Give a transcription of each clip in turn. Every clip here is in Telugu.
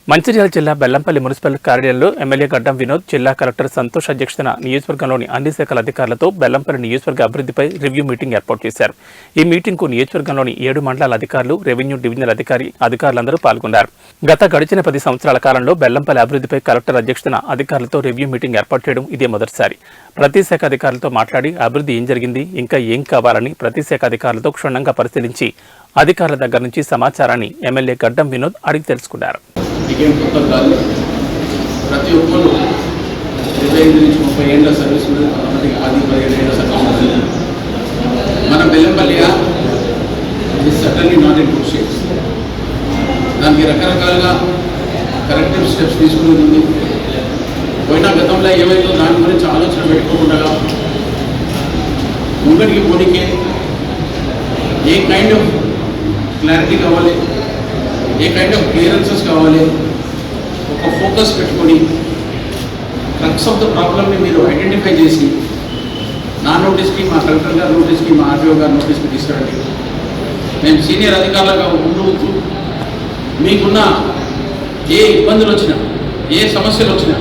మంచిర్యాల జిల్లా బెల్లంపల్లి మున్సిపల్ కార్యాలయంలో ఎమ్మెల్యే గడ్డం వినోద్, జిల్లా కలెక్టర్ సంతోష్ అధ్యక్షతన నియోజకవర్గంలోని అన్ని శాఖల అధికారులతో బెల్లంపల్లి నియోజకవర్గ అభివృద్ధిపై రివ్యూ మీటింగ్ ఏర్పాటు చేశారు. ఈ మీటింగ్కు నియోజకవర్గంలోని 7 మండలాల అధికారులు, రెవెన్యూ డివిజనల్ అధికారులందరూ పాల్గొన్నారు. గడిచిన 10 సంవత్సరాల కాలంలో బెల్లంపల్లి అభివృద్ధిపై కలెక్టర్ అధ్యక్షతన అధికారులతో రివ్యూ మీటింగ్ ఏర్పాటు చేయడం ఇదే మొదటిసారి. ప్రతి శాఖ అధికారులతో మాట్లాడి అభివృద్ధి ఏం జరిగింది, ఇంకా ఏం కావాలని ప్రతి శాఖ అధికారులతో క్షుణ్ణంగా పరిశీలించి అధికారుల దగ్గర నుంచి సమాచారాన్ని ఎమ్మెల్యే గడ్డం వినోద్ అడిగి తెలుసుకున్నారు. ఇకేం కొత్త కాదు. ప్రతి ఒక్కరు 25 నుంచి 30 ఏళ్ళ సర్వీస్ ఉంది, కొంతమందికి 10-15 ఏళ్ళ సర్వీస్ ఉంది. మన బెల్లంపల్లిగా ఇది suddenly not in good shapes. దానికి రకరకాలుగా కరెక్టివ్ స్టెప్స్ తీసుకునేది ఉంది. పోయిన గతంలో ఏవైతే దాని గురించి ఆలోచన పెట్టుకోకుండా ముంగడికి పోనీకే ఏ కైండ్ ఆఫ్ క్లారిటీ కావాలి, ఏ కైండ్ ఆఫ్ క్లియరెన్సెస్ కావాలి, ఒక ఫోకస్ పెట్టుకొని క్రక్స్ ఆఫ్ ద ప్రాబ్లమ్ని మీరు ఐడెంటిఫై చేసి నా నోటీస్కి, మా కలెక్టర్ గారి నోటీస్కి, మా ఆర్టీఓ గారి నోటీస్కి తీసుకురండి. మేము సీనియర్ అధికారులుగా ఉంటూ మీకున్న ఏ ఇబ్బందులు వచ్చినా, ఏ సమస్యలు వచ్చినా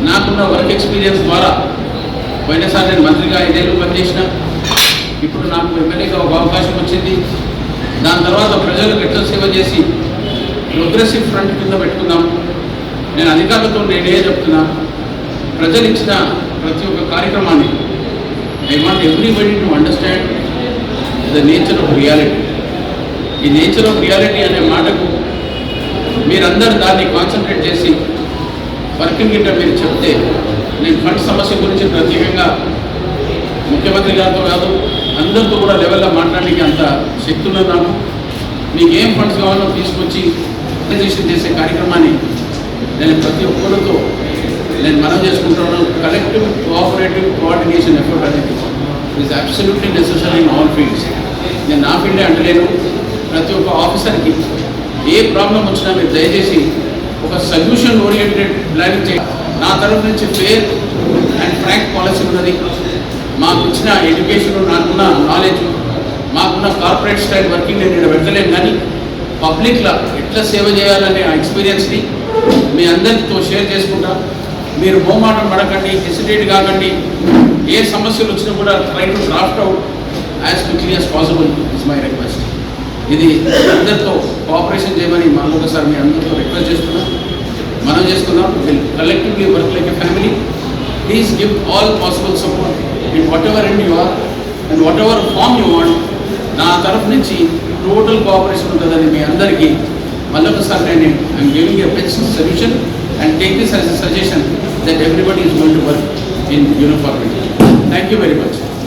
నాకున్న వర్క్ ఎక్స్పీరియన్స్ ద్వారా పోయినసారి నేను మంత్రిగా 5 ఏళ్ళు పనిచేసిన, ఇప్పుడు నాకు ఎమ్మెల్యేగా ఒక అవకాశం వచ్చింది. దాని తర్వాత ప్రజలకు ఎట్లా సేవ చేసి ప్రోగ్రెసివ్ ఫ్రంట్ కింద పెట్టుకుందాం. నేను అధికారులతో నేనే చెప్తున్నా, ప్రజలు ఇచ్చిన ప్రతి ఒక్క కార్యక్రమాన్ని I want everybody to understand the nature of reality. ఈ నేచర్ ఆఫ్ రియాలిటీ అనే మాటకు మీరందరూ దాన్ని కాన్సన్ట్రేట్ చేసి వర్కింగ్ కింద మీరు చెప్తే నేను ఫండ్ సమస్య గురించి ప్రత్యేకంగా ముఖ్యమంత్రి గారితో కాదు అందరితో కూడా లెవెల్లో మాట్లాడడానికి అంత శక్తి ఉన్నది నాకు. మీకు ఏం ఫండ్స్ కావాలో తీసుకొచ్చి రిజిస్ట్రేషన్ చేసే కార్యక్రమాన్ని నేను ప్రతి ఒక్కరితో నేను మనం చేసుకుంటున్నాను. కలెక్టివ్ కోఆపరేటివ్ కోఆర్డినేషన్ ఎఫర్ట్ అనేది is absolutely necessary in all fields. నేను నా ఫీల్డే అంటలేను, ప్రతి ఒక్క ఆఫీసర్కి ఏ ప్రాబ్లం వచ్చినా మీరు దయచేసి ఒక సొల్యూషన్ ఓరియంటెడ్ ప్లానింగ్ చేయాలి. నా తరఫు నుంచి ఫేర్ అండ్ ఫ్రాంక్ పాలసీ ఉన్నది. మాకు ఇచ్చిన ఎడ్యుకేషన్, నాకున్న నాలెడ్జ్, మాకున్న కార్పొరేట్ స్టైల్ వర్కింగ్ నేను ఇక్కడ పెట్టలేను, కానీ పబ్లిక్లో ఎట్లా సేవ చేయాలనే ఆ ఎక్స్పీరియన్స్ని మీ అందరితో షేర్ చేసుకుంటా. మీరు మోమాటం పడకండి, హెసిటేట్ కాకండి. ఏ సమస్యలు వచ్చినా కూడా try to draft out as quickly as possible is my request. ఇది అందరితో కోఆపరేషన్ చేయమని మరొకసారి మీ అందరితో రిక్వెస్ట్ చేస్తున్నాం. మనం చేసుకుందాం. Will collectively work like a family. Please give all possible support in whatever end you are and whatever form you want. నా తరఫు నుంచి టోటల్ కోఆపరేషన్ ఉంటుందని మీ అందరికీ మళ్ళొకసారి నేను I'm giving a best solution and take this as a suggestion that everybody is going to work in uniformity. Thank you very much.